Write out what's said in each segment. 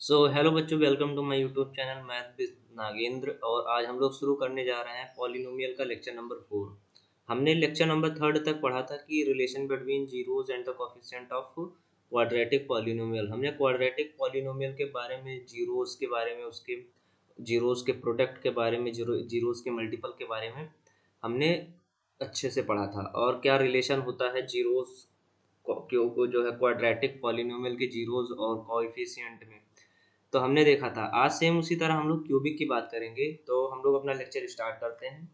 सो hello बच्चों, welcome to my YouTube channel math with Nagendra. और आज हम लोग शुरू करने जा रहे हैं पॉलिनोमियल का लेक्चर नंबर 4। हमने लेक्चर नंबर 3 तक पढ़ा था कि relation between zeros and the coefficient of quadratic polynomial. हमने क्वाड्रेटिक पॉलिनोमियल के बारे में, जीरोस के बारे में, उसके जीरोस के प्रोडक्ट के बारे में, जीरोस के मल्टीपल के बारे में हमने अच्छे से पढ़ा था। और क्या रिलेशन होता है जीरोस को जो है क्वाड्रेटिक पॉलिनोमियल के जीरोस और कोएफिशिएंट में, तो हमने देखा था। आज सेम उसी तरह हम लोग क्यूबिक की बात करेंगे। तो हम लोग अपना लेक्चर स्टार्ट करते हैं।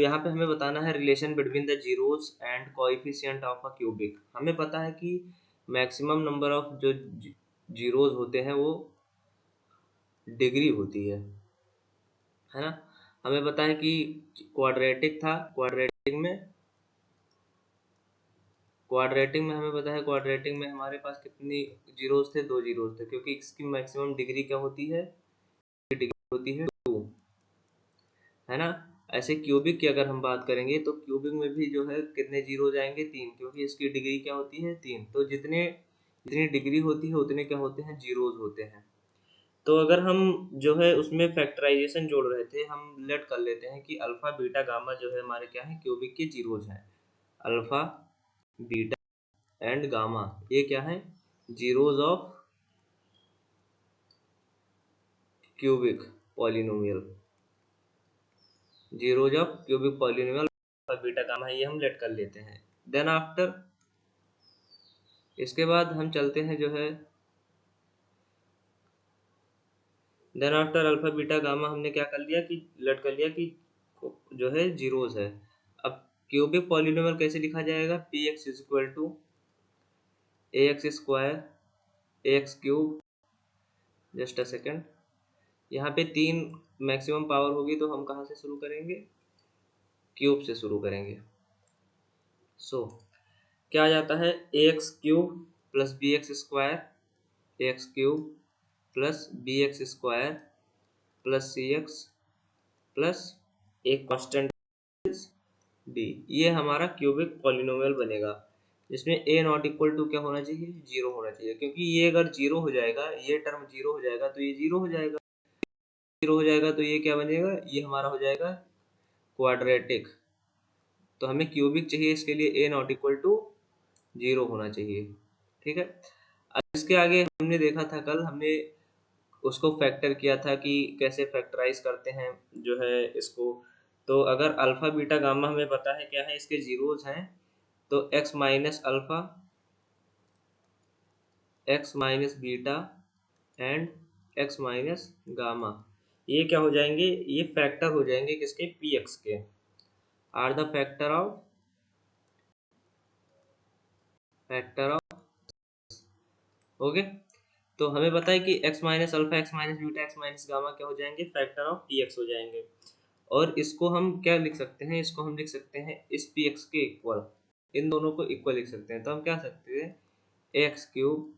यहाँ पे हमें बताना है relation between the zeros and coefficient of a cubic. हमें पता है कि मैक्सिमम नंबर ऑफ जो जीरोस होते हैं वो डिग्री होती है ना। हमें पता है कि क्वाड्रेटिक था, क्वाड्रेटिक में हमें पता है, क्वाड्रेटिक में हमारे पास कितनी जीरोस थे? 2 जीरोस थे, क्योंकि इसकी मैक्सिमम डिग्री क्या होती है? डिग्री होती है 2, है ना। ऐसे क्यूबिक की अगर हम बात करेंगे तो क्यूबिक में भी जो है कितने जीरो जाएंगे? 3, क्योंकि इसकी डिग्री क्या होती है? 3। तो जितने जितनी डिग्री होती है उतने क्या होते हैं? जीरोस होते हैं। तो अगर हम जो है उसमें फैक्टराइजेशन जोड़ रहे थे, हम लेट कर लेते हैं कि अल्फा बीटा गामा जो है हमारे क्या है? क्यूबिक के जीरोस हैं। अल्फा बीटा एंड गामा ये क्या है? Zeros of cubic polynomial. Zeros of cubic polynomial alpha beta gamma है, ये हम लेट कर लेते हैं। देन आफ्टर, इसके बाद हम चलते हैं जो है, then after alpha beta gamma हमने क्या कर लिया कि लेट कर लिया कि जो है जीरोस है। अब क्यूबिक पॉलिनोमियल कैसे लिखा जाएगा? P X is equal to A X square A x cube. Just a second, यहाँ पे 3 मैक्सिमम पावर होगी तो हम कहाँ से शुरू करेंगे? क्यूब से शुरू करेंगे। क्या आ जाता है? A x cube plus b x square, A x cube plus b x square plus c x plus एक कॉन्स्टेंट डी। ये हमारा क्यूबिक पॉलिनोमियल बनेगा, जिसमें ए नॉट इक्वल टू क्या होना चाहिए? 0 होना चाहिए। क्योंकि ये अगर 0 हो जाएगा, ये टर्म 0 हो जाएगा तो ये 0 हो जाएगा, 0 हो जाएगा तो ये क्या बनेगा? ये हमारा हो जाएगा क्वाड्रेटिक। तो हमें क्यूबिक चाहिए, इसके लिए ए नॉट इक्वल टू 0 होना चाहिए। ठीक है। अब इसके आगे हमने देखा था, कल हमने उसको फैक्टर किया था कि कैसे फैक्टराइज करते हैं जो है इसको। तो अगर अल्फा बीटा गामा हमें पता है क्या है, इसके जीरोस हैं, तो x minus alpha, x minus beta and X minus gamma, ये क्या हो जाएंगे? ये फैक्टर हो जाएंगे किसके? पी एक्स के। Are the factor of okay. तो हमें पता है कि x minus alpha, x minus beta, x minus gamma क्या हो जाएंगे? फैक्टर ऑफ पी एक्स हो जाएंगे। और इसको हम क्या लिख सकते हैं? इसको हम लिख सकते हैं इस पी एक्स के इक्वल, इन दोनों को इक्वल लिख सकते हैं। तो हम क्या सकते हैं? A x cube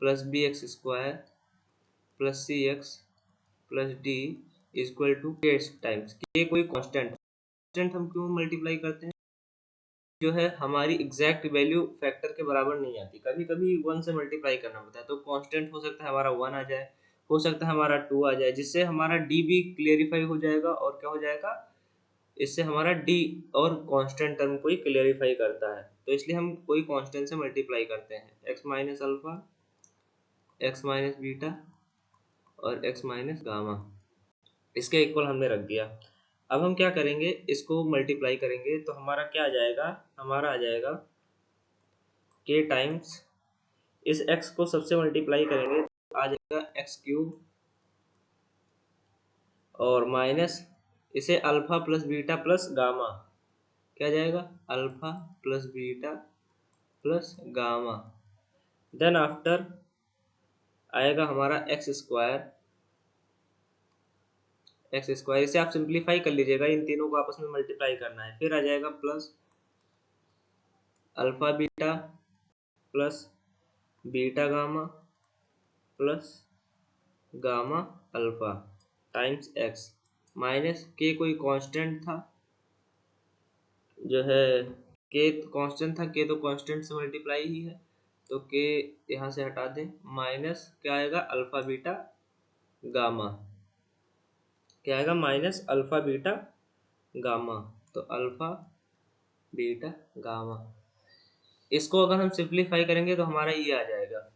plus b x square plus c x plus d equal to k times k कोई कांस्टेंट हम क्यों मल्टीप्लाई करते हैं? जो है हमारी एग्जैक्ट वैल्यू फैक्टर के बराबर नहीं आती, कभी कभी 1 से मल्टीप्लाई करना पड़ता है। तो कांस्टेंट हो सकता है हमारा 1 आ जाए, हो सकता है हमारा 2 आ जाए, जिससे हमारा डी भी क्लियरिफाई हो जाएगा। और क्या हो जाएगा? इससे हमारा डी और कांस्टेंट टर्म को ही क्लियरिफाई करता है। तो इसलिए हम कोई कांस्टेंट से मल्टीप्लाई करते हैं। X minus alpha, x minus beta और एक्स माइनस गामा, इसके इक्वल हमने रख दिया। अब हम क्या करेंगे? इसको मल्टीप्लाई करेंगे तो हमारा क्या आ जाएगा? हमारा आ जाएगा के टाइम्स, इस x को सबसे मल्टीप्लाई करेंगे तो आ जाएगा एक्स क्यूब और माइनस इसे alpha plus beta plus gamma, क्या जाएगा? Alpha plus beta plus gamma. Then after आएगा हमारा एक्स स्क्वायर, इसे आप सिंप्लीफाई कर लीजिएगा, इन तीनों को आपस में मल्टीप्लाई करना है। फिर आ जाएगा plus alpha beta plus beta gamma plus gamma alpha times x, minus के कोई कांस्टेंट था जो है, के कांस्टेंट था, के तो कांस्टेंट से मल्टीप्लाई ही है, तो के यहाँ से हटा दें, माइनस क्या आएगा अल्फा बीटा गामा, क्या आएगा माइनस अल्फा बीटा गामा। तो अल्फा बीटा गामा, इसको अगर हम सिंप्लीफाई करेंगे तो हमारा ये आ जाएगा।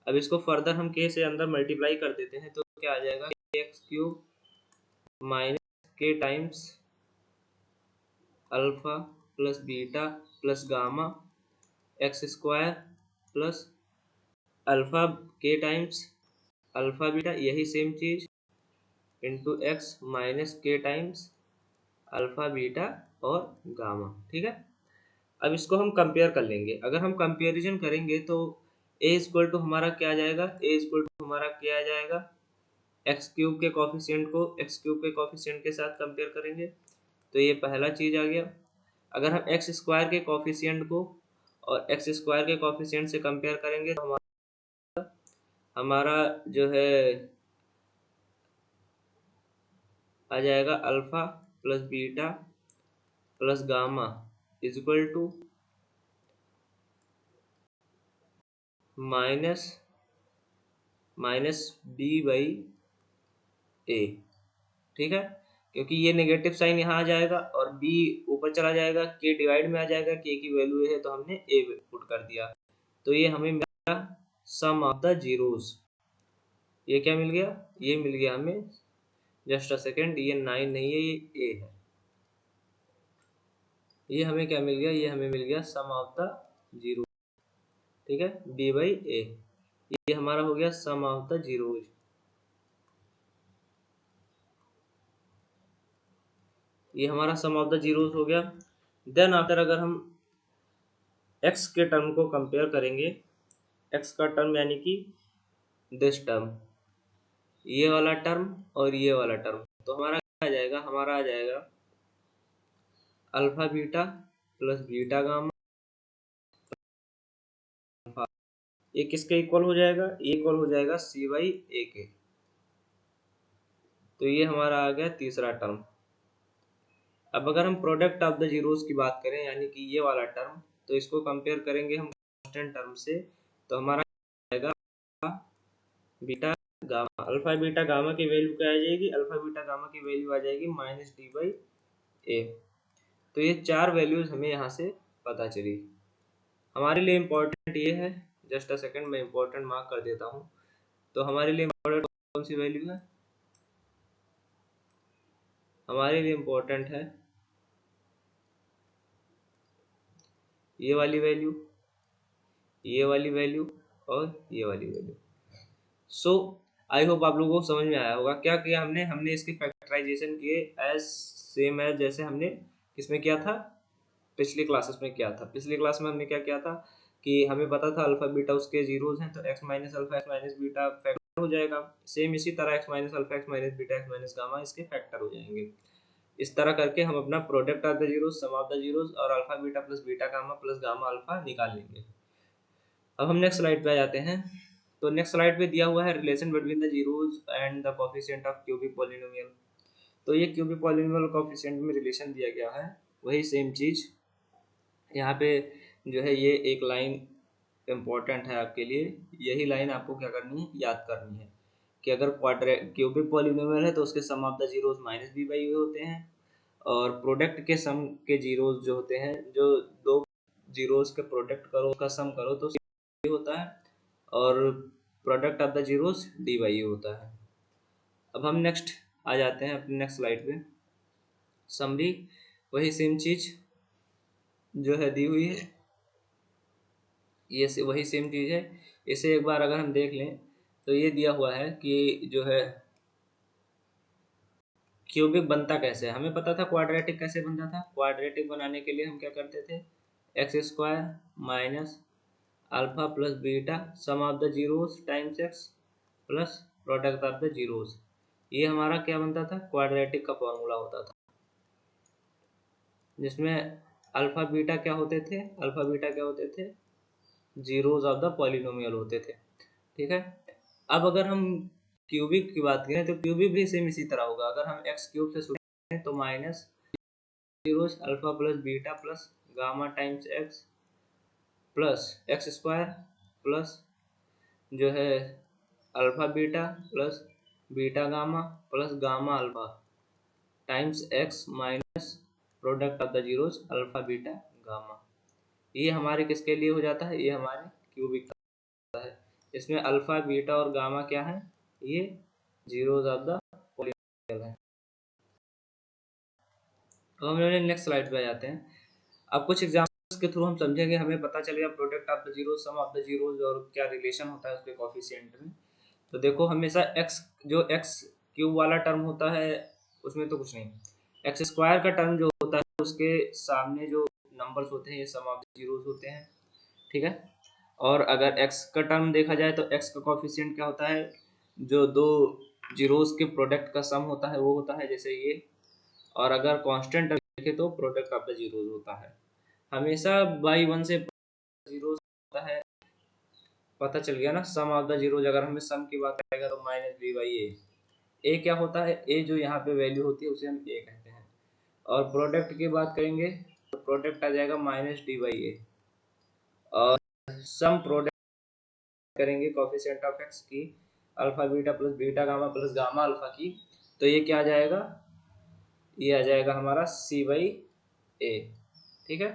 अब इसको फर्दर हम के से अंदर मल्टीप्लाई कर देते हैं तो क्या आ जाएगा, एक्स क्यूब माइनस के times alpha plus beta plus gamma x square plus alpha के टाइम्स अल्फा बीटा, यही सेम चीज इंटू एक्स माइनस के टाइम्स अल्फा बीटा और गामा। ठीक है, अब इसको हम कंपेयर कर लेंगे। अगर हम कंपेरिजन करेंगे तो ए इक्वल टू हमारा क्या आ जाएगा, ए इक्वल टू हमारा क्या आ जाएगा, एक्स क्यूब के कॉफिशिएंट को एक्स क्यूब के कॉफिशिएंट के साथ कंपेयर करेंगे तो ये पहला चीज आ गया। अगर हम एक्स स्क्वायर के कॉफिशिएंट को और एक्स स्क्वायर के कॉफिशिएंट से कंपेयर करेंगे तो हमारा जो है आ जाएगा alpha plus beta plus gamma is equal to minus minus B by a. ठीक है, क्योंकि ये नेगेटिव साइन यहाँ आ जाएगा और बी ऊपर चला जाएगा, के डिवाइड में आ जाएगा, के की वैल्यू है तो हमने ए पुट कर दिया। तो ये हमें मिला सम ऑफ द जीरोस। ये क्या मिल गया, ये मिल गया हमें, जस्ट अ सेकेंड, ये 9 नहीं है, ये ए है। ये हमें क्या मिल गया, ये हमें मिल गया सम ऑफ द जीरो। ठीक है, बी बाई ए, ये हमारा हो गया सम ऑफ द जीरोज। ये हमारा सम ऑफ द जीरोज हो गया। देन आफ्टर अगर हम x के टर्म को कंपेयर करेंगे, x का टर्म यानी कि दिस टर्म, ये वाला टर्म और ये वाला टर्म, तो हमारा क्या आ जाएगा, हमारा आ जाएगा alpha beta plus beta gamma. ये किसके इक्वल हो जाएगा, ये इक्वल हो जाएगा सी बाई ए के। तो ये हमारा आ गया तीसरा टर्म। अब अगर हम प्रोडक्ट ऑफ द जीरोस की बात करें यानी कि ये वाला टर्म, तो इसको कंपेयर करेंगे हम कांस्टेंट टर्म से, तो हमारा आएगा beta gamma. Alpha beta gamma की वैल्यू क्या आ जाएगी, अल्फा बीटा गामा की वैल्यू आ जाएगी माइनस डी बाई ए। तो ये चार वैल्यूज हमें यहाँ से पता चली। हमारे लिए इम्पोर्टेंट ये है, जस्ट अ सेकंड मैं इम्पोर्टेंट मार्क कर देता हूँ। तो हमारे लिए इम्पोर्टेंट कौन सी वैल्यू है, हमारे लिए इम्पोर्टेंट है ये वाली वैल्यू, ये वाली वैल्यू और ये वाली वैल्यू। सो आई होप आप लोगों को समझ में आया होगा। क्या किया हमने, हमने इसके फैक्टराइजेशन किए एज सेम एज जैसे हमने किसमें किया था, पिछली क्लासेस में किया था। पिछली क्लास में हमने क्या किया था कि हमें पता था अल्फा बीटा उसके जीरोज हैं, तो x minus alpha x minus beta factor हो जाएगा। सेम इसी तरह x minus alpha x minus beta x minus gamma इसके फैक्टर हो जाएंगे। इस तरह करके हम अपना product of the zeros, sum of the zeros और alpha beta plus beta gamma plus gamma alpha निकाल लेंगे। अब हम नेक्स्ट स्लाइड पे आ जाते हैं। तो नेक्स्ट स्लाइड पे दिया हुआ है relation between the zeros and the coefficient of cubic polynomial. तो ये क्यूबिक पॉलिनोमियल कोफिशिएंट में रिलेशन दिया गया है, वही सेम चीज यहाँ पे जो है, ये एक लाइन इम्पोर्टेंट है आपके लिए। यही लाइन आपको क्या करनी है, याद करनी है कि अगर क्यूबिक पॉलिनोमियल है तो उसके sum of the zeros minus B by होते हैं, और प्रोडक्ट के सम के जीरोज जो होते हैं, जो दो जीरोज के प्रोडक्ट करो उसका सम करो तो होता है, और product of the zeros D by होता है। अब हम नेक्स्ट आ जाते हैं अपने नेक्स्ट स्लाइड पे। समरी वही सेम चीज जो है दी हुई है, ये वही सेम चीज है। इसे एक बार अगर हम देख लें तो ये दिया हुआ है कि जो है क्यूबिक बनता कैसे है। हमें पता था क्वाड्रेटिक कैसे बनता था। क्वाड्रेटिक बनाने के लिए हम क्या करते थे, x square minus alpha plus beta some of the zeros times x plus product of the zeros. ये हमारा क्या बनता था, क्वाड्रेटिक का फॉर्मूला होता था, जिसमें अल्फा बीटा क्या होते थे, अल्फा बीटा क्या होते थे, जीरोस ऑफ द पॉलिनोमियल होते थे। ठीक है, अब अगर हम क्यूबिक की बात करें तो क्यूबिक भी सेम इसी तरह होगा। अगर हम एक्स क्यूब से शुरू करें तो minus zeros alpha plus beta plus gamma times x plus x square plus जो है alpha beta plus beta gamma plus gamma alpha times x minus product of the zeros alpha beta gamma. ये हमारे किसके लिए हो जाता है, ये हमारे क्यूबिक का है। इसमें अल्फा बीटा और गामा क्या है, ये जीरोस ऑफ द पॉलिनोमियल है। तो हम लोग नेक्स्ट स्लाइड पे आ जाते हैं। अब कुछ एग्जांपल्स के थ्रू हम समझेंगे, हमें पता चलेगा product of the zeros, sum of the zeros और क्या रिलेशन होता है उसके कोफिशिएंट में। तो देखो हमेशा एक्स जो एक्स क्यूब वाला टर्म होता है उसमें तो कुछ नहीं, एक्स स्क्वायर का टर्म जो होता है उसके सामने जो नंबर्स होते हैं ये सम ऑफ द जीरोस होते हैं, ठीक है। और अगर एक्स का टर्म देखा जाए तो एक्स का कोफिशिएंट क्या होता है, जो दो जीरोस के प्रोडक्ट का सम होता है वो होता है, जैसे ये। और अगर कांस्टेंट देखें तो प्रोडक्ट ऑफ द जीरोस होता है। हमेशा बाई वन से जीरोस होता है, पता चल गया ना। सम ऑफ द जीरोस अगर हमें सम की बात करेगा तो माइनस बी बाई ए क्या होता है, ए जो यहाँ पे वैल्यू होती है उसे हम ए कहते हैं। और प्रोडक्ट की बात करेंगे तो प्रोडक्ट आ जाएगा माइनस डी बाई ए। और सम प्रोडक्ट करेंगे कोफिशिएंट ऑफ एक्स की alpha beta plus beta gamma plus gamma alpha की, तो ये क्या आ जाएगा, ये आ जाएगा हमारा सी बाई ए, ठीक है।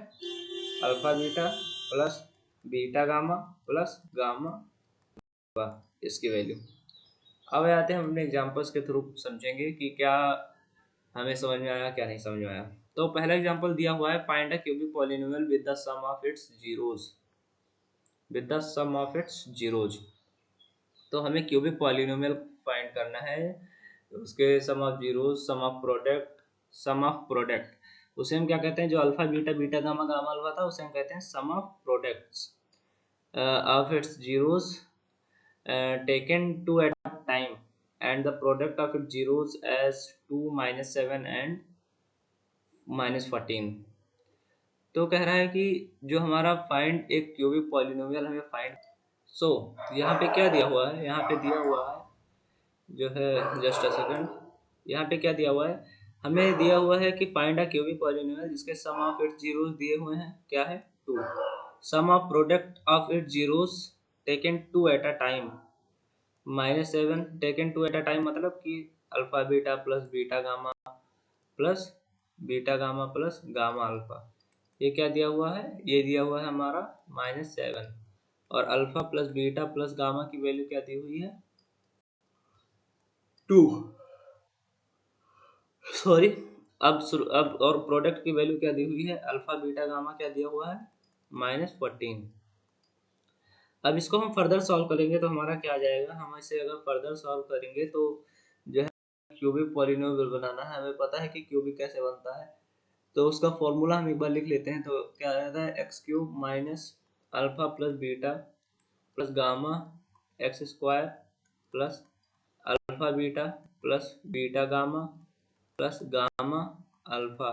Alpha beta plus beta gamma plus gamma इसकी वैल्यू। अब आते हैं हम अपने एग्जांपल्स के थ्रू समझेंगे कि क्या हमें समझ में आया क्या नहीं समझ में आया। तो पहला एग्जांपल दिया हुआ है, find a cubic polynomial with the sum of its zeros, with the sum of its zeros. तो हमें क्यूबिक पॉलिनोमियल फाइंड करना है, उसके sum of zeros, sum of product उसे हम क्या कहते हैं, जो alpha beta beta gamma gamma alpha था उसे हम कहते हैं sum of products of its zeros taken 2 at a time and the product of its zeros as 2 minus 7 and minus 14। तो कह रहा है कि जो हमारा फाइंड एक क्यूबिक पॉलिनोमियल हमें फाइंड, सो यहाँ पे क्या दिया हुआ है, यहाँ पे दिया हुआ है जो है, जस्ट अ सेकंड, यहाँ पे क्या दिया हुआ है, हमें दिया हुआ है कि फाइंड अ क्यूबिक पॉलिनोमियल जिसके सम ऑफ इट्स जीरोस दिए हुए हैं, क्या है 2, sum of product of its zeros taken 2 at a time -7 taken 2 at a time, मतलब कि alpha beta plus beta gamma plus beta gamma plus gamma alpha. ये क्या दिया हुआ है, ये दिया हुआ है हमारा -7 और alpha plus beta plus gamma की वैल्यू क्या दी हुई है 2, सॉरी। अब और प्रोडक्ट की वैल्यू क्या दी हुई है, अल्फा बीटा गामा क्या दिया हुआ है -14। अब इसको हम फर्दर सॉल्व करेंगे तो हमारा क्या आ जाएगा, हम इसे अगर फर्दर सॉल्व करेंगे तो जो है क्यूबिक पॉलिनोमियल बनाना है, हमें पता है कि क्यूबिक कैसे बनता है। तो उसका फॉर्मूला हम एक बार लिख लेते हैं। तो क्या रहता है, X cube minus alpha plus beta plus gamma x square plus alpha beta plus beta gamma plus gamma alpha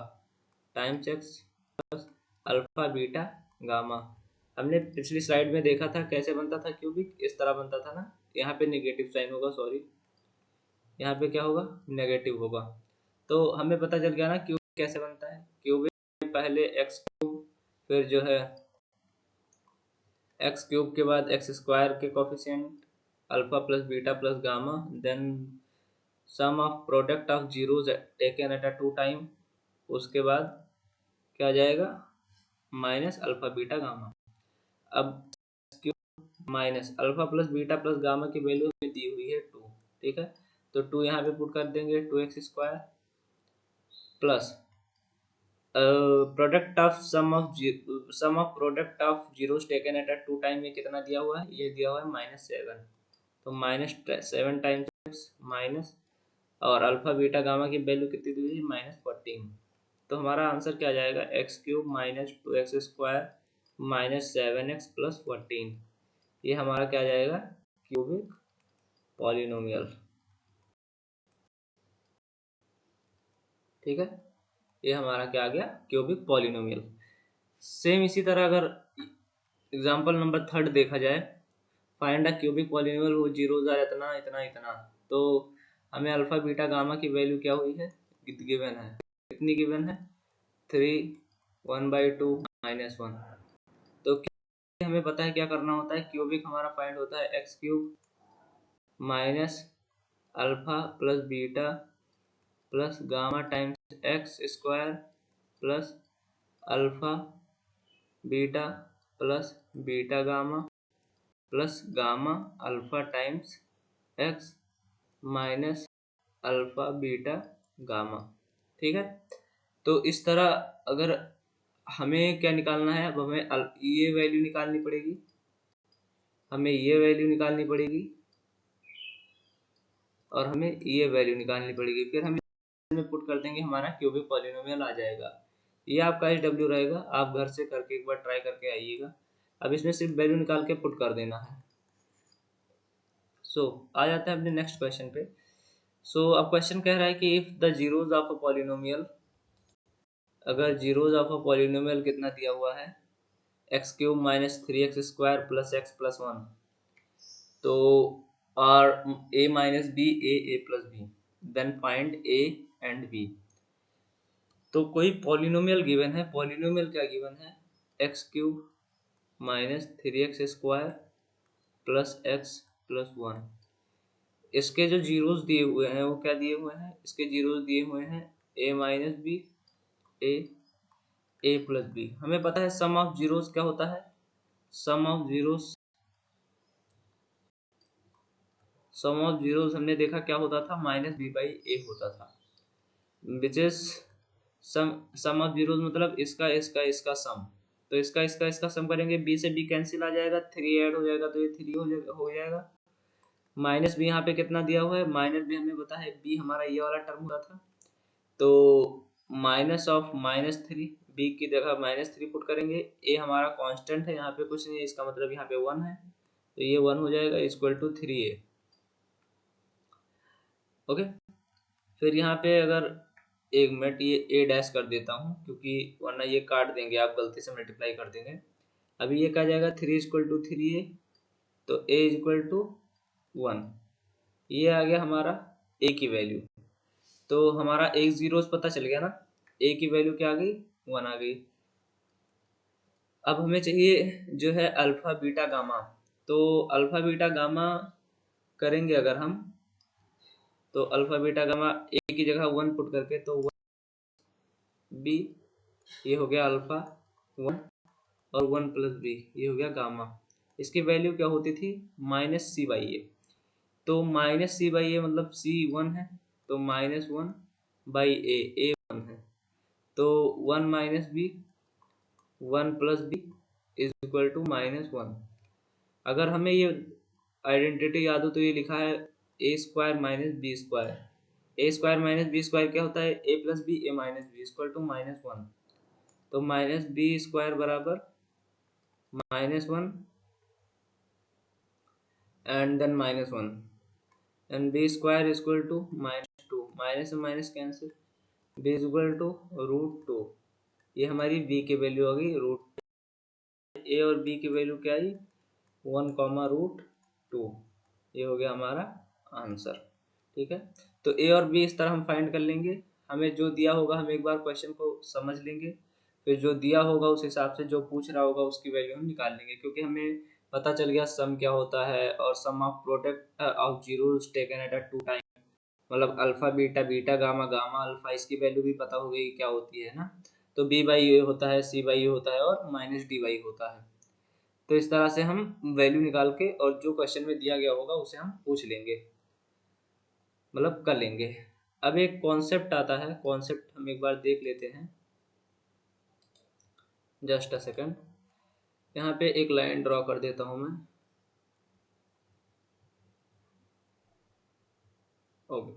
times x plus alpha beta gamma. हमने पिछली स्लाइड में देखा था कैसे बनता था क्यूबिक, इस तरह बनता था ना, यहाँ पे नेगेटिव साइन होगा, सॉरी यहाँ पे क्या होगा, नेगेटिव होगा। तो हमें पता चल गया ना क्यूबिक कैसे बनता है। क्यूबिक पहले एक्स क्यूब, फिर जो है एक्स क्यूब के बाद एक्स स्क्वायर के coefficient alpha plus beta plus gamma, then sum of product of zeros taken at a 2 time, उसके बाद क्या आ जाएगा माइनस अल्फा बीटा गामा। अब minus alpha plus beta plus gamma की वैल्यू हमें दी हुई है 2, ठीक है। तो 2 यहाँ पे पुट कर देंगे, 2x square plus product of sum of product of zeros taken at a 2 time, ये कितना दिया हुआ है, ये दिया हुआ है -7। तो -7 टाइम्स माइनस और अल्फा बीटा गामा की वैल्यू कितनी दी हुई है -14। तो हमारा आंसर क्या आ जाएगा, X cube minus 2x square minus 7x plus 14। ये हमारा क्या आ जाएगा, क्यूबिक पॉलिनोमियल, ठीक है। ये हमारा क्या आ गया, क्यूबिक पॉलिनोमियल। सेम इसी तरह अगर एग्जांपल नंबर 3 देखा जाए, फाइंड अ क्यूबिक पॉलिनोमियल वो जीरोस आर इतना इतना इतना। तो हमें अल्फा बीटा गामा की वैल्यू क्या हुई है, गिवन है, कितनी गिवन है 3 1/2 -1। तो हमें पता है क्या करना होता है, क्यूबिक हमारा फाइंड होता है X cube minus alpha plus beta plus gamma times x square plus alpha beta plus beta gamma plus gamma alpha times x minus alpha beta gamma. ठीक है, तो इस तरह अगर हमें क्या निकालना है, अब हमें ये वैल्यू निकालनी पड़ेगी, हमें ये वैल्यू निकालनी पड़ेगी और हमें ये वैल्यू निकालनी पड़ेगी, फिर हम इसमें पुट कर देंगे, हमारा क्यूबिक पॉलिनोमियल आ जाएगा। ये आपका SW रहेगा, आप घर से करके एक बार ट्राई करके आइएगा। अब इसमें सिर्फ वैल्यू निकाल के पुट कर देना है। आ जाता है अपने नेक्स्ट क्वेश्चन पे। अब क्वेश्चन कह रहा है कि if the zeros of a polynomial, अगर जीरोज ऑफ अ पॉलिनोमियल कितना दिया हुआ है, X cube minus 3x square plus X plus 1, तो are a minus B A plus B, then find a and b। तो कोई पॉलिनोमियल गिवन है, polynomial क्या गिवन है, X cube minus 3x square plus X plus 1। इसके जो zeros दिए हुए हैं वो क्या दिए हुए हैं, इसके जीरोस दिए हुए हैं a minus B A plus b. हमें पता है सम ऑफ जीरोस क्या होता है, sum of zeros, sum of zeros हमने देखा क्या होता था, माइनस बी बाई ए होता था, which is sum of zeros मतलब इसका इसका इसका सम। तो इसका सम करेंगे, बी से बी कैंसिल आ जाएगा, 3 ऐड हो जाएगा तो ये 3 हो जाएगा। माइनस बी यहाँ पे कितना दिया हुआ है, माइनस बी हमें पता है बी हमारा ये वाला टर्म हुआ था, तो माइनस ऑफ -3, बी की जगह -3 पुट करेंगे। ए हमारा कांस्टेंट है, यहाँ पे कुछ नहीं है, इसका मतलब यहाँ पे 1 है, तो ये 1 हो जाएगा इक्वल टू 3a। ओके, फिर यहाँ पे अगर एक मिनट ये ए डैश कर देता हूँ, क्योंकि वरना ये काट देंगे, आप गलती से मल्टीप्लाई कर देंगे। अभी ये क्या जाएगा, 3 इक्वल टू 3a, तो a इक्वल टू 1, ये आ गया हमारा a की वैल्यू। तो हमारा एक जीरोस पता चल गया ना, a की वैल्यू क्या आ गई, 1 आ गई। अब हमें चाहिए जो है अल्फा बीटा गामा। तो अल्फा बीटा गामा करेंगे अगर हम, तो अल्फा बीटा गामा ए की जगह 1 पुट करके, तो 1 बी, ये हो गया अल्फा 1, और 1 प्लस बी, ये हो गया गामा। इसकी वैल्यू क्या होती थी, माइनस सी बाई ए। तो माइनस सी बाई ए मतलब सी 1 है, तो -1 बाई ए 1 है, तो 1 minus B 1 plus B is equal to -1। अगर हमें ये आइडेंटिटी याद हो तो ये लिखा है a square minus b square. A square minus b square क्या होता है, a plus b a minus b equal to -1। तो माइनस बी स्क्वायर बराबर -1 and then -1 and b square equal to -2, minus से minus cancel, b equal to √2। ये हमारी B की value होगी ए और बी की वैल्यू क्या आई, 1,√2। ये हो गया हमारा आंसर। ठीक है, तो ए और बी इस तरह हम फाइंड कर लेंगे। हमें जो दिया होगा हम एक बार क्वेश्चन को समझ लेंगे, फिर जो दिया होगा उस हिसाब से जो पूछ रहा होगा उसकी वैल्यू हम निकाल लेंगे, क्योंकि हमें पता चल गया सम क्या होता है, और sum of product of zeros taken at a 2 time, मतलब alpha beta beta gamma gamma alpha, इसकी वैल्यू भी पता हो गई क्या होती है ना। तो बी बाई ए होता है, सी बाई ए होता है, और माइनस डी बाई होता है। तो इस तरह से हम वैल्यू निकाल के और जो क्वेश्चन में दिया गया होगा उसे हम पूछ लेंगे, मतलब कर लेंगे। अब एक कॉन्सेप्ट आता है, कॉन्सेप्ट हम एक बार देख लेते हैं, जस्ट अ सेकंड। यहाँ पे एक लाइन ड्रॉ कर देता हूँ मैं। ओके,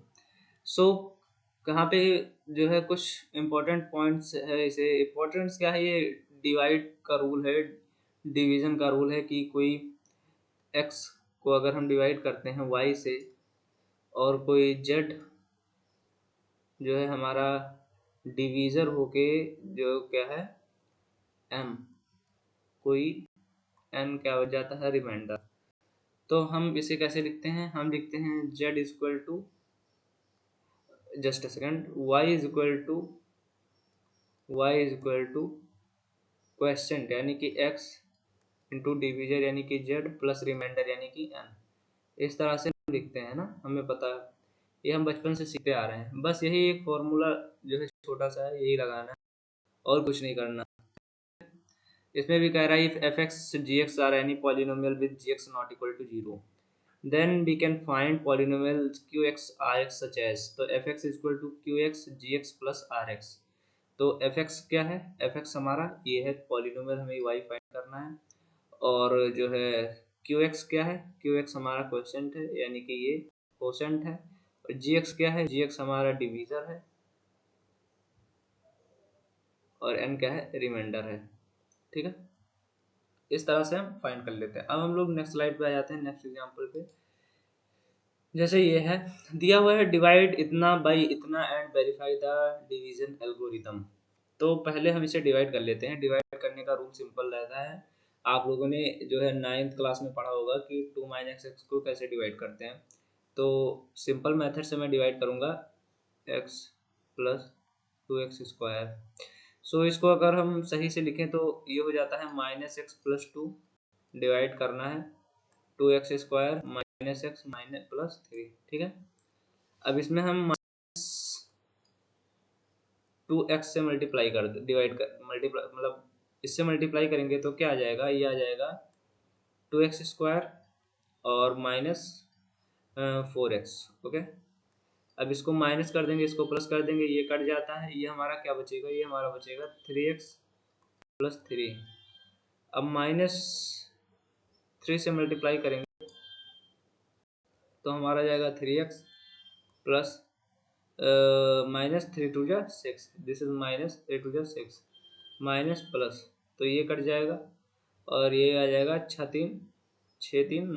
कहाँ पे जो है कुछ इम्पोर्टेंट पॉइंट्स है, इसे इम्पोर्टेंट्स क्या है, ये डिवाइड का रूल है, डिवीजन का रूल है कि कोई x को अगर हम डिवाइड करते हैं y से, और कोई z जो है हमारा डिवीजर होके जो क्या है m, कोई n क्या हो जाता है रिमाइंडर, तो हम इसे कैसे लिखते हैं, हम लिखते हैं z equal to, just a second, y is equal to question यानी कि x इंटू डिविजर यानी कि जेड प्लस रिमाइंडर यानी कि एन। इस तरह से हम लिखते हैं ना, हमें पता है, ये हम बचपन से सीखते आ रहे हैं। बस यही एक फॉर्मूला जो है छोटा सा है, यही लगाना है और कुछ नहीं करना। इसमें भी कह रहा है F X G X are any polynomial with G X not equal to zero, then we can find polynomial qx rx such as, तो fx is equal to qx gx plus rx। तो fx क्या है, fx हमारा ये है polynomial, हमें y find करना है। और जो है qx क्या है, qx हमारा क्वोशेंट है यानी कि ये क्वोशेंट है। और gx क्या है, gx हमारा डिवीजर है। और n क्या है, रिमाइंडर है। ठीक है, इस तरह से हम फाइंड कर लेते हैं। अब हम लोग नेक्स्ट स्लाइड पे आ जाते हैं, नेक्स्ट एग्जांपल पे। जैसे ये है दिया हुआ है डिवाइड इतना बाई इतना and verify the division algorithm. तो पहले हम इसे डिवाइड कर लेते हैं। डिवाइड करने का रूल सिंपल रहता है, आप लोगों ने जो है 9th क्लास में पढ़ा होगा कि 2 माइनस एक्स को कैसे डिवाइड करते हैं। तो सिंपल मेथड से मैं डिवाइड करूँगा, एक्स प्लस 2x²। सो इसको अगर हम सही से लिखें तो ये हो जाता है -x+2, डिवाइड करना है 2x² minus x minus plus 3। ठीक है, अब इसमें हम 2x से मल्टीप्लाई कर डिवाइड कर मल्टीप्लाई मतलब इससे मल्टीप्लाई करेंगे तो क्या आ जाएगा, ये आ जाएगा 2x² और माइनस 4x। ओके, अब इसको माइनस कर देंगे, इसको प्लस कर देंगे, ये कट जाता है, ये हमारा क्या बचेगा, ये हमारा बचेगा 3x प्लस 3। अब -3 से मल्टीप्लाई करेंगे तो हमारा जाएगा 3x plus -3 2 6, this is -3 2 6 minus plus, तो ये कट जाएगा और ये आ जाएगा 6 3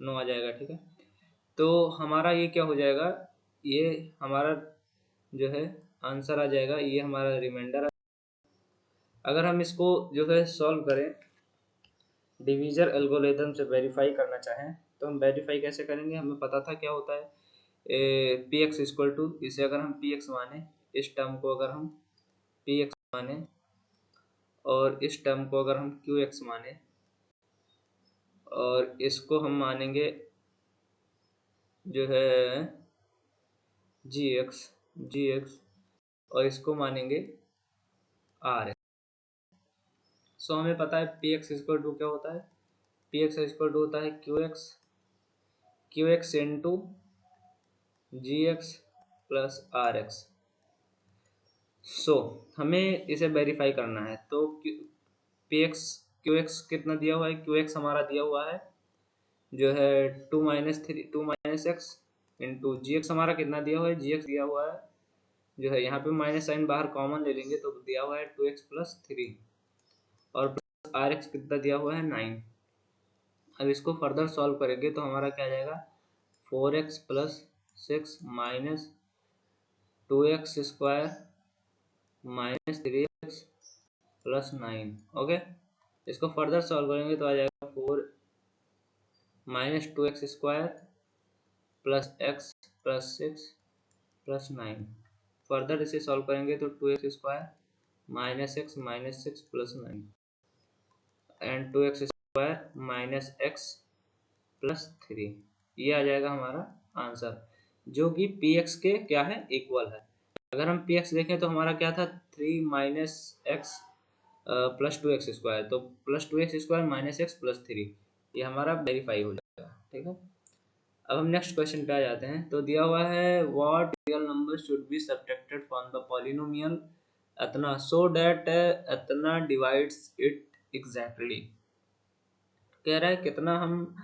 9 आ जाएगा। ठीक है, तो हमारा ये क्या हो जाएगा, ये हमारा जो है आंसर आ जाएगा, ये हमारा रिमाइंडर। अगर हम इसको जो है सॉल्व करें, डिवीजर एल्गोरिथम से वेरीफाई करना चाहें तो हम वेरीफाई कैसे करेंगे, हमें पता था क्या होता है पी एक्स इक्वल टू, इसे अगर हम पी एक्स माने, इस टर्म को अगर हम पी एक्स माने और इस टर्म को अगर हम क्यू एक्स माने और इसको हम मानेंगे जो है जी एक्स और इसको मानेंगे आर एक्स। सो हमें पता है पी एक्स इक्वल टू क्या होता है, पी एक्स इक्वल टू होता है q x into g x plus r x. So हमें इसे वेरीफाई करना है, तो पी एक्स क्यू एक्स कितना दिया हुआ है, क्यू एक्स हमारा दिया हुआ है जो है 2 - 3 2 - x इंटू जी एक्स हमारा कितना दिया हुआ है, जी एक्स दिया हुआ है जो है, यहाँ पे माइनस साइन बाहर कॉमन ले लेंगे तो दिया हुआ है 2x+3 और प्लस आर एक्स कितना दिया हुआ है 9। अब इसको फर्दर सॉल्व करेंगे तो हमारा क्या आ जाएगा 4x+6 minus 2x² minus 3x plus 9। Okay, इसको फर्दर सॉल्व करेंगे तो आ जाएगा 4 minus 2x² plus x plus 6 plus 9। Further इसे सॉल्व करेंगे तो 2x² minus x plus 9 and 2x² minus x plus 3, ये आ जाएगा हमारा आंसर जो कि px के क्या है, इक्वल है। अगर हम px देखें तो हमारा क्या था 3 माइनस एक्स प्लस 2x², तो plus 2x² minus x plus 3, ये हमारा वेरीफाई हो जाएगा। ठीक है, अब हम नेक्स्ट क्वेश्चन पे आ जाते हैं। तो दिया हुआ है what real number should be subtracted from the polynomial इतना सो दैट इतना डिवाइड्स इट एग्जैक्टली। कह रहा है कितना हम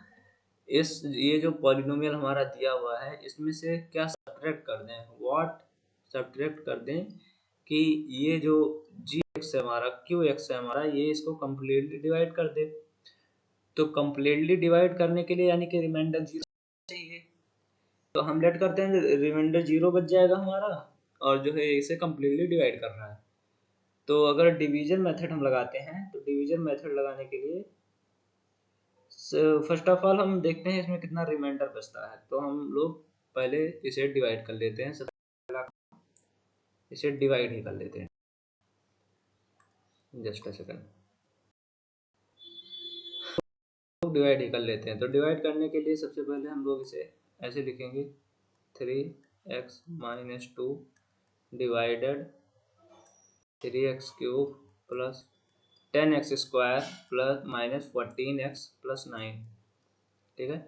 इस ये जो पॉलिनोमियल हमारा दिया हुआ है इसमें से क्या सब्ट्रैक्ट कर दें, व्हाट सब्ट्रैक्ट कर दें कि ये जो जी एक्स है हमारा, क्यू एक्स है हमारा, ये इसको कम्प्लीटली डिवाइड कर दे। तो कम्प्लीटली डिवाइड करने के लिए यानी कि रिमाइंडर 0 चाहिए, तो हम लेट करते हैं, रिमाइंडर 0 बच जाएगा हमारा और जो है इसे कम्प्लीटली डिवाइड कर रहा है। तो अगर डिवीजन मेथड हम लगाते हैं तो डिवीजन मेथड लगाने के लिए फर्स्ट ऑफ ऑल हम देखते हैं इसमें कितना रिमाइंडर बचता है। तो हम लोग पहले इसे डिवाइड कर लेते हैं, इसे डिवाइड ही कर लेते हैं, जस्ट अ सेकंड। लोग डिवाइड ही कर लेते हैं। तो डिवाइड करने के लिए सबसे पहले हम लोग इसे ऐसे लिखेंगे 3x-2 divided 3x³ plus 10x² plus minus 14x+9। ठीक है,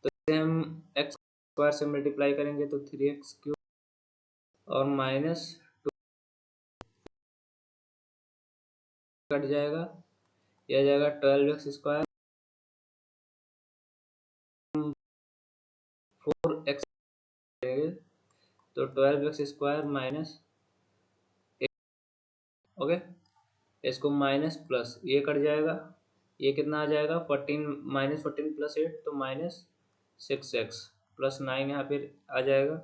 तो इसे हम x² से मल्टीप्लाई करेंगे तो 3x³ और माइनस कट जाएगा, यह आ जाएगा 12x², 4x तो 12x² माइनस, ओके, इसको माइनस प्लस ये कट जाएगा, ये कितना आ जाएगा 14 माइनस 14 प्लस 8 तो माइनस 6x प्लस 9 यहाँ पे आ जाएगा।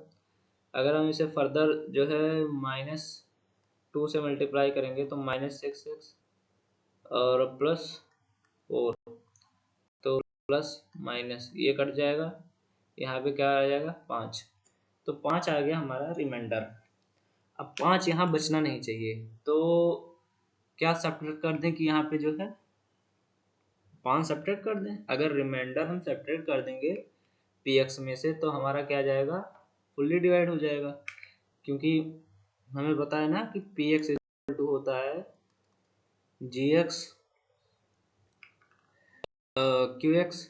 अगर हम इसे फर्दर जो है -2 से मल्टीप्लाई करेंगे तो -6x और प्लस 4 तो प्लस माइनस ये कट जाएगा, यहाँ पे क्या आ जाएगा 5, तो 5 आ गया हमारा रिमाइंडर। अब 5 यहाँ बचना नहीं चाहिए, तो क्या सब्ट्रैक्ट कर दें कि यहाँ पे जो है 5 सब्ट्रैक्ट कर दें। अगर रिमाइंडर हम सब्ट्रैक्ट कर देंगे px में से तो हमारा क्या जाएगा फुल्ली डिवाइड हो जाएगा, क्योंकि हमें पता है ना कि px इक्वल टू होता है gx qx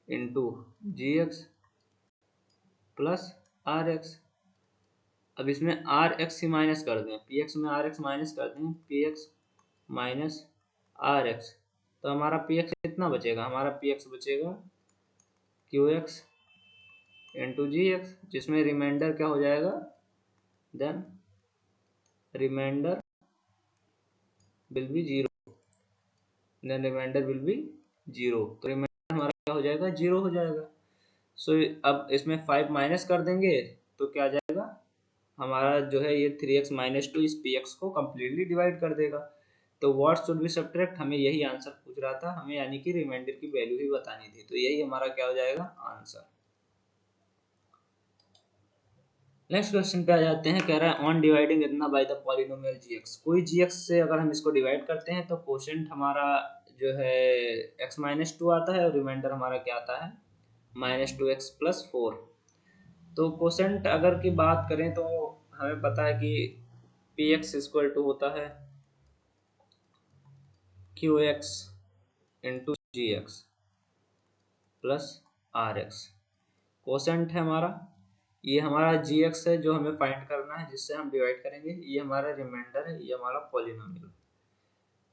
into gx plus rx। अब इसमें rx ही माइनस कर दें, px में rx माइनस कर दें, px माइनस rx, तो हमारा px कितना बचेगा, हमारा px बचेगा qx इंटू gx, जिसमें रिमाइंडर क्या हो जाएगा, then remainder will be 0, then remainder will be 0, तो रिमाइंडर हमारा क्या हो जाएगा 0 हो जाएगा। सो अब इसमें 5 माइनस कर देंगे तो क्या आ जाएगा हमारा जो है ये 3x-2 इस px को कम्प्लीटली डिवाइड कर देगा। तो व्हाट शुड बी सब्ट्रैक्ट, हमें यही आंसर पूछ रहा था, हमें यानी कि रिमाइंडर की वैल्यू ही बतानी थी, तो यही हमारा क्या हो जाएगा आंसर। नेक्स्ट क्वेश्चन पे आ जाते हैं, कह रहा है ऑन डिवाइडिंग इतना बाय द पॉलिनोमियल gx, कोई gx से अगर हम इसको डिवाइड करते हैं तो कोशेंट हमारा जो है x-2 आता है और रिमाइंडर हमारा क्या आता है -2x+4। तो कोशेंट अगर की बात करें तो हमें पता है कि px इक्वल टू होता है qx into gx plus rx। Quotient है हमारा, ये हमारा gx है जो हमें फाइंड करना है, जिससे हम डिवाइड करेंगे, ये हमारा रिमाइंडर है, ये हमारा पॉलिनोमियल।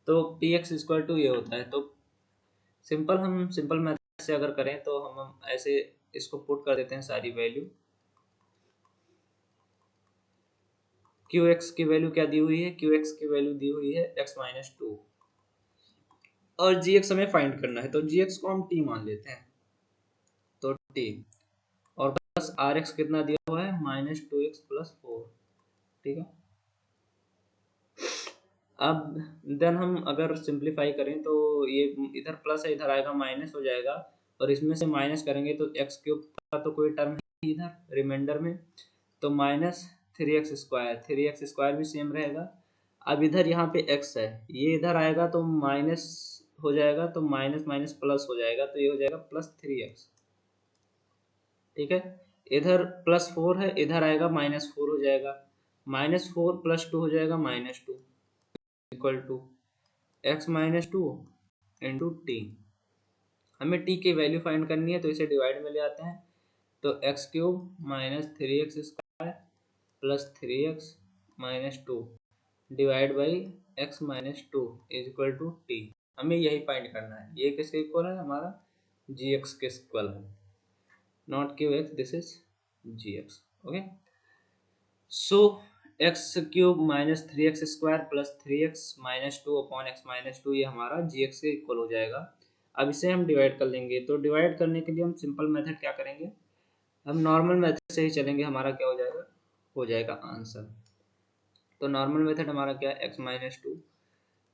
तो px इक्वल टू ये होता है, तो हम सिंपल मेथड से अगर करें तो हम ऐसे इसको पुट कर देते हैं सारी वैल्यू। qx की वैल्यू क्या दी हुई है, qx की वैल्यू दी हुई है x-2 और gx हमें फाइंड करना है, तो gx को हम t मान लेते हैं, तो t और प्लस rx कितना दिया हुआ है -2x+4। ठीक है, अब देन हम अगर सिंप्लीफाई करें तो ये इधर प्लस है, इधर आएगा माइनस हो जाएगा, और इसमें से माइनस करेंगे तो x³ का तो कोई टर्म नहीं इधर रिमाइंडर में, तो -3x², 3x² भी सेम रहेगा। अब इधर यहाँ पे x है, ये इधर आएगा तो माइनस हो जाएगा, तो माइनस माइनस प्लस हो जाएगा, तो ये हो जाएगा +3x। ठीक है, इधर +4 है, इधर आएगा -4 हो जाएगा, -4 + 2 हो जाएगा -2 equal to x-2 into T. हमें t की वैल्यू फाइंड करनी है, तो इसे डिवाइड में ले आते हैं, तो x³ -3x² plus 3x-2 divide by x-2 is equal to T. हमें यही फाइंड करना है, ये किसके इक्वल है, हमारा gx के इक्वल है, not qx, this is gx। Okay, so x³ -3x² plus 3x-2 upon x-2 ये हमारा gx के इक्वल हो जाएगा। अब इसे हम डिवाइड कर लेंगे, तो डिवाइड करने के लिए हम सिंपल मेथड क्या करेंगे, हम नॉर्मल मेथड से ही चलेंगे, हमारा क्या हो जाएगा आंसर। तो नॉर्मल मेथड हमारा क्या है x-2,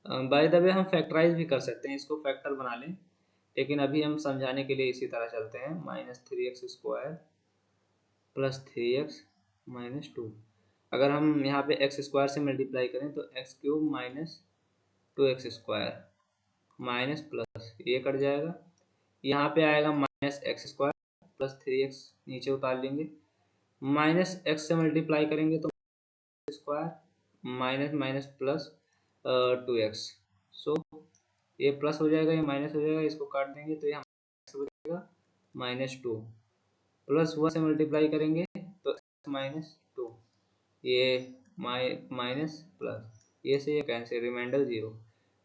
बाय द वे हम फैक्टराइज भी कर सकते हैं, इसको फैक्टर बना लें, लेकिन अभी हम समझाने के लिए इसी तरह चलते हैं, -3x² प्लस 3x-2। अगर हम यहाँ पे x² से मल्टीप्लाई करें तो x³ -2x² माइनस प्लस ये कट जाएगा, यहाँ पे आएगा minus x square plus 3x, नीचे उतार लेंगे, माइनस एक्स से मल्टीप्लाई करेंगे तो square minus minus plus 2x। सो ये प्लस हो जाएगा, ये माइनस हो जाएगा, इसको काट देंगे तो यहाँ हो जाएगा -2, प्लस 1 से मल्टीप्लाई करेंगे तो -2, ये माइनस प्लस, ये से ये कैंसिल, रिमाइंडर 0।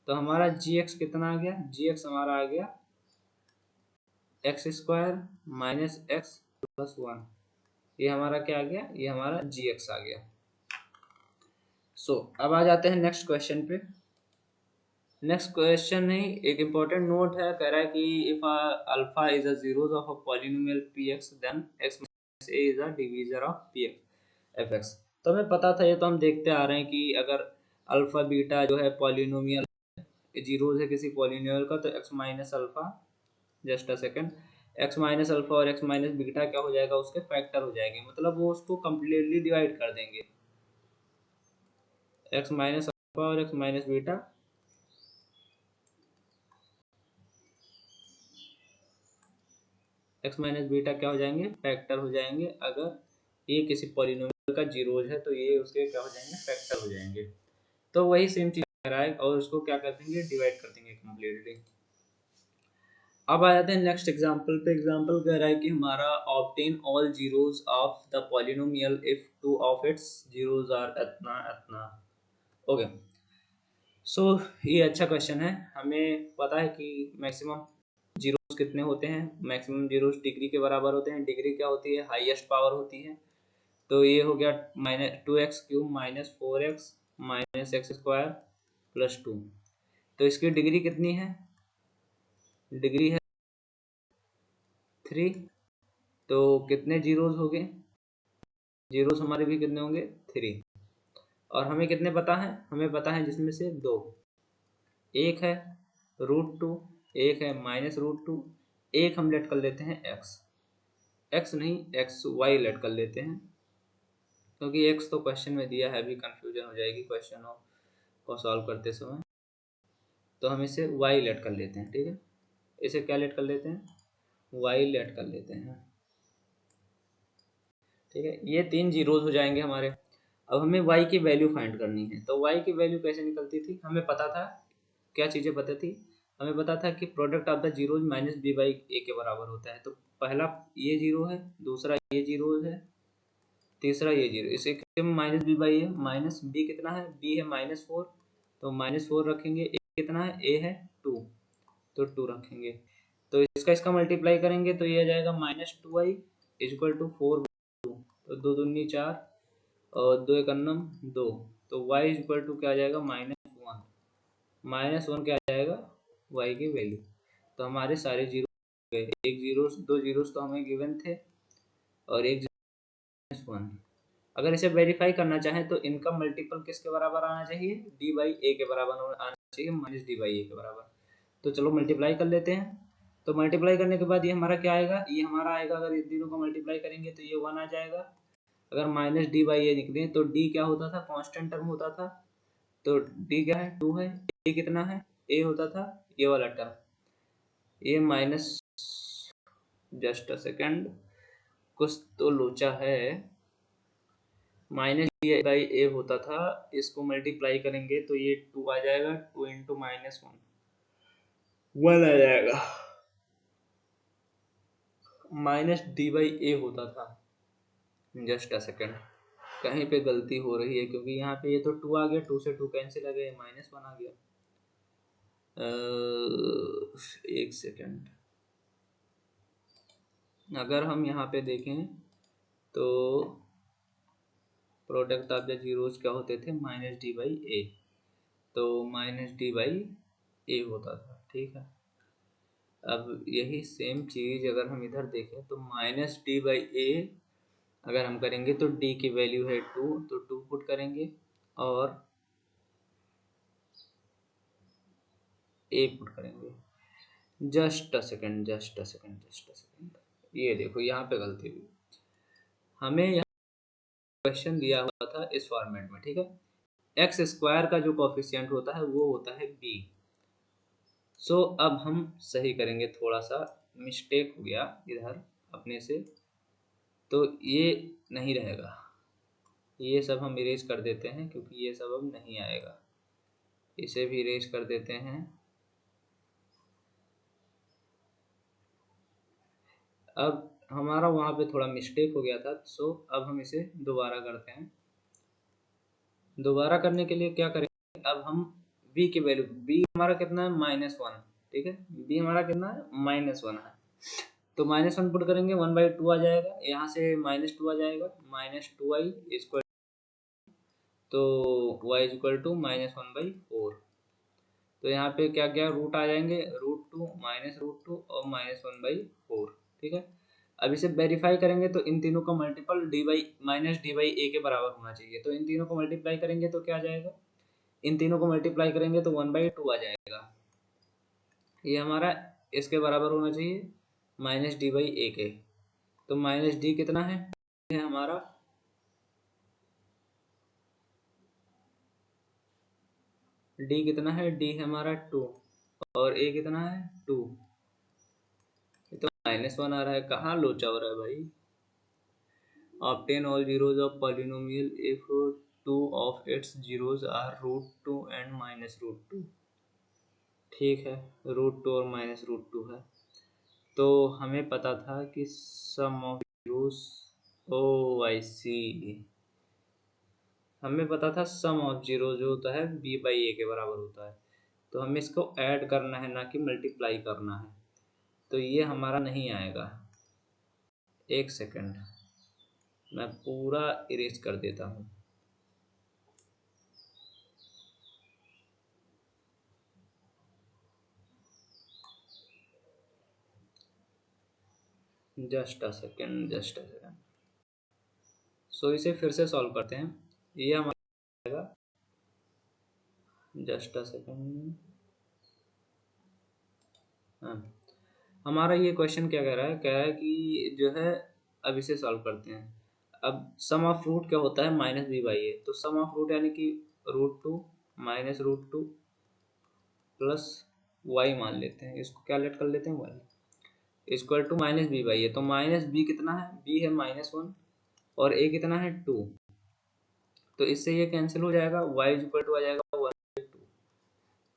तो हमारा gx कितना आ गया, gx हमारा आ गया x square minus x plus 1, ये हमारा क्या आ गया, ये हमारा gx आ गया। अब आ जाते हैं नेक्स्ट क्वेश्चन पे। नेक्स्ट क्वेश्चन नहीं, एक इम्पोर्टेंट नोट है, कह रहा है कि if alpha is a zeros of a polynomial px then x minus a is a divisor of px fx। तो हमें पता था, ये तो हम देखते आ रहे हैं कि अगर अल्फा बीटा जो है पॉलिनोमियल जीरोस है किसी पॉलिनोमियल का, तो x minus alpha, just a second, x minus alpha और x माइनस बीटा क्या हो जाएगा, उसके फैक्टर हो जाएंगे, मतलब वो उसको कम्प्लीटली डिवाइड कर देंगे, x माइनस अल्फा और x minus beta x minus beta क्या हो जाएंगे, फैक्टर हो जाएंगे। अगर ये किसी पॉलिनोमियल का जीरोज है तो ये उसके क्या हो जाएंगे, फैक्टर हो जाएंगे। तो वही सेम चीज कह रहा है और उसको क्या कर देंगे, डिवाइड कर देंगे कम्प्लीटली। अब आ जाते हैं नेक्स्ट एग्जांपल पे। एग्जांपल कह रहा है कि हमारा obtain all zeros of the polynomial if two of its zeros are इतना इतना। ओके, सो ये अच्छा क्वेश्चन है। हमें पता है कि मैक्सिमम जीरोस कितने होते हैं, मैक्सिमम जीरोस डिग्री के बराबर होते हैं। डिग्री क्या होती है, हाईएस्ट पावर होती है। तो ये हो गया -2x³ minus 4x minus x square plus 2। तो इसकी डिग्री कितनी है, डिग्री है 3। तो कितने जीरोस हो गए, जीरोस हमारे भी कितने होंगे, 3। और हमें कितने पता है, हमें पता है जिसमें से 2, एक है √2, एक है -√2, एक हम लेट कर लेते हैं x नहीं xy लेट कर लेते हैं, क्योंकि x तो क्वेश्चन में दिया है, भी कंफ्यूजन हो जाएगी क्वेश्चन को सॉल्व करते समय। तो हम इसे y लेट कर लेते हैं, ठीक है, इसे क्या लेट कर लेते हैं, y लेट कर लेते हैं, ठीक है। ये 3 जीरोस हो जाएंगे हमारे। अब हमें y की वैल्यू फाइंड करनी है। तो y की वैल्यू कैसे निकलती थी, हमें पता था, क्या चीज़ें पता थी, हमें पता था कि product of the zeros minus B by a के बराबर होता है। तो पहला ये जीरो है, दूसरा ये जीरो है, तीसरा ये जीरो, इसे minus B by A, minus B कितना है, बी है -4, तो -4 रखेंगे, ए कितना है, ए है 2, तो 2 रखेंगे। तो इसका मल्टीप्लाई करेंगे तो ये आ जाएगा -2y इक्वल टू 4, तो 2 दूनी 4 और 2 एकन्नम 2, तो y इक्वल टू क्या आ जाएगा, -1, -1 क्या आ जाएगा, y की वैल्यू। तो हमारे सारे जीरो गए, एक जीरो, 2 जीरोस तो हमें गिवन थे और एक -1। अगर इसे वेरीफाई करना चाहें तो इनका मल्टीपल किसके बराबर आना चाहिए, डी बाई ए के बराबर आना चाहिए, माइनस डी बाई ए के बराबर। तो चलो मल्टीप्लाई कर लेते हैं। तो मल्टीप्लाई करने के बाद ये हमारा क्या आएगा, ये हमारा आएगा, अगर इन तीनों को मल्टीप्लाई करेंगे तो ये 1 आ जाएगा। अगर माइनस डी बाई ए निकले तो डी क्या होता था, कांस्टेंट टर्म होता था, तो डी क्या है, 2 है, ए कितना है, ए होता था ये वाला टर्म, ये माइनस, जस्ट अ सेकेंड, कुछ तो लोचा है, माइनस डी बाई ए होता था, इसको मल्टीप्लाई करेंगे तो ये 2 आ जाएगा, 2 इंटू -1 1 आ जाएगा, माइनस डी बाई ए होता था। जस्ट अ सेकेंड, कहीं पे गलती हो रही है, क्योंकि यहाँ पे ये तो 2 आ गया, 2 से 2 कैंसिल आ गया, -1 आ गया। एक सेकेंड, अगर हम यहाँ पे देखें तो प्रोडक्ट ऑफ द जीरोस क्या होते थे, -d/a, तो -d/a होता था, ठीक है। अब यही सेम चीज़ अगर हम इधर देखें तो -d/a अगर हम करेंगे तो d की वैल्यू है 2, तो 2 पुट करेंगे और a पुट करेंगे। जस्ट अ सेकेंड, ये देखो यहाँ पे गलती हुई, हमें यहाँ क्वेश्चन दिया हुआ था इस फॉर्मेट में, ठीक है। एक्स स्क्वायर का जो कॉफिशिएंट होता है वो होता है b, सो अब हम सही करेंगे, थोड़ा सा मिस्टेक हो गया इधर अपने से, तो ये नहीं रहेगा, ये सब हम इरेज कर देते हैं क्योंकि ये सब अब नहीं आएगा, इसे भी इरेज कर देते हैं। अब हमारा वहाँ पे थोड़ा मिस्टेक हो गया था, सो अब हम इसे दोबारा करते हैं। दोबारा करने के लिए क्या करेंगे, अब हम b की वैल्यू, b हमारा कितना है -1, ठीक है, b हमारा कितना है -1 है, तो -1 पुट करेंगे, 1/2 आ जाएगा, यहाँ से -2 आ जाएगा, -2i इक्वल, तो y इक्वल टू -1/4। तो यहाँ पे क्या क्या रूट आ जाएंगे, √2 -√2 और -1/4, ठीक है। अब इसे वेरीफाई करेंगे तो इन तीनों का मल्टीपल -d/a के बराबर होना चाहिए, तो इन तीनों को मल्टीप्लाई करेंगे तो क्या आ जाएगा, इन तीनों को मल्टीप्लाई करेंगे तो 1/2 आ जाएगा, ये हमारा इसके बराबर होना चाहिए -d/a के। तो -d कितना है हमारा, d कितना है, d है हमारा 2 और a कितना है 2, तो -1 आ रहा है, कहाँ लोचा हो रहा है भाई। Obtain all zeros of polynomial if two of its zeros are √2 and -√2, ठीक है, √2 और -√2 है, तो हमें पता था कि सम ऑफ जीरोस, ओ आई सी, हमें पता था सम ऑफ जीरो जो होता है b/a के बराबर होता है, तो हमें इसको ऐड करना है ना कि मल्टीप्लाई करना है, तो ये हमारा नहीं आएगा। एक सेकंड, मैं पूरा इरेज कर देता हूँ। Just a second, just a second, so इसे फिर से सॉल्व करते हैं, ये हमारा आएगा, जस्ट अ सेकंड। हाँ, हमारा ये क्वेश्चन क्या कह रहा है कि जो है, अब इसे सॉल्व करते हैं। अब सम ऑफ रूट क्या होता है, -b/a, तो सम ऑफ रूट यानी कि √2 -√2 प्लस y मान लेते हैं, इसको क्या लेट कर लेते हैं, y इक्वल टू -b/a, तो -b कितना है, b है -1 और a कितना है 2, तो इससे ये कैंसिल हो जाएगा, y इक्वल टू आ जाएगा 1/2,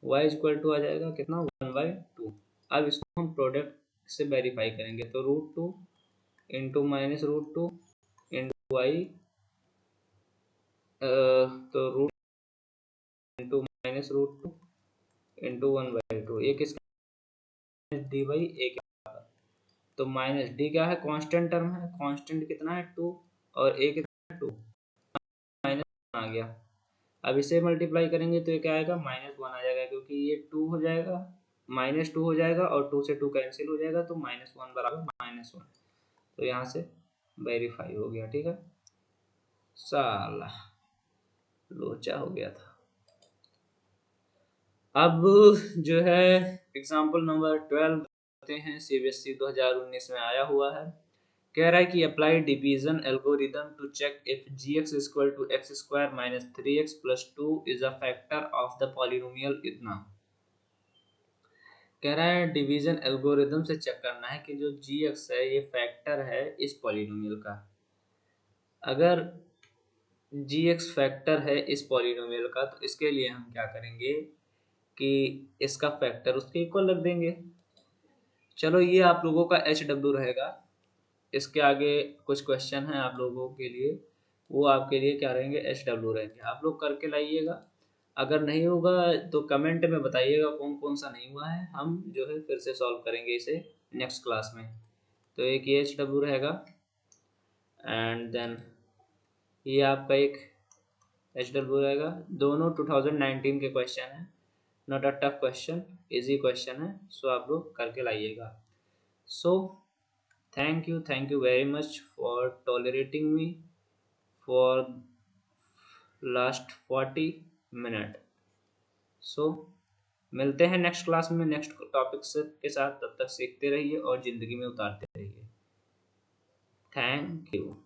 y इक्वल टू आ जाएगा कितना 1/2। अब इसको हम प्रोडक्ट से वेरीफाई करेंगे, तो √2 इंटू -√2 इंटू वाई, तो रूट इंटू -√2 इंटू 1/2, ये किसका, d/a के, तो -d क्या है, कांस्टेंट टर्म है, कांस्टेंट कितना है 2 और a कितना है 2, -1 आ गया। अब इसे मल्टीप्लाई करेंगे तो ये क्या आएगा, -1 आ जाएगा, क्योंकि ये 2 हो जाएगा, -2 हो जाएगा और 2 से 2 कैंसिल हो जाएगा, तो -1 बराबर -1, तो यहाँ से वेरीफाई हो गया, ठीक है। साला लोचा हो गया था। अब जो है एग्जाम्पल नंबर 12 करते हैं, CBSE 2019 में आया हुआ है। कह रहा है कि apply division algorithm to check if gx equal to x² - 3x + 2 is a factor of the polynomial इतना। कह रहा है डिवीजन एल्गोरिदम से चेक करना है कि जो gx है ये फैक्टर है इस पॉलिनोमियल का। अगर gx फैक्टर है इस पॉलिनोमियल का, तो इसके लिए हम क्या करेंगे कि इसका फैक्टर उसके इक्वल रख देंगे। चलो ये आप लोगों का HW रहेगा, इसके आगे कुछ क्वेश्चन हैं आप लोगों के लिए, वो आपके लिए क्या रहेंगे, HW रहेंगे, आप लोग करके लाइएगा। अगर नहीं होगा तो कमेंट में बताइएगा कौन कौन सा नहीं हुआ है, हम जो है फिर से सॉल्व करेंगे इसे नेक्स्ट क्लास में। तो एक ये HW रहेगा, एंड देन ये आपका एक HW रहेगा, दोनों 2019 के क्वेश्चन हैं, not a tough question, easy question है, सो आप लोग करके लाइएगा। सो thank you very much for tolerating me for last 40 minute। सो मिलते हैं नेक्स्ट क्लास में नेक्स्ट टॉपिक से के साथ, तब तक सीखते रहिए और ज़िंदगी में उतारते रहिए। Thank you.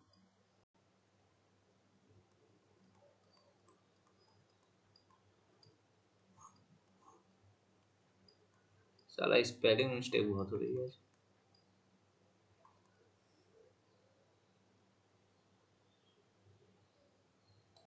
साला स्पेलिंग मिस्टेक बहुत हो रही है।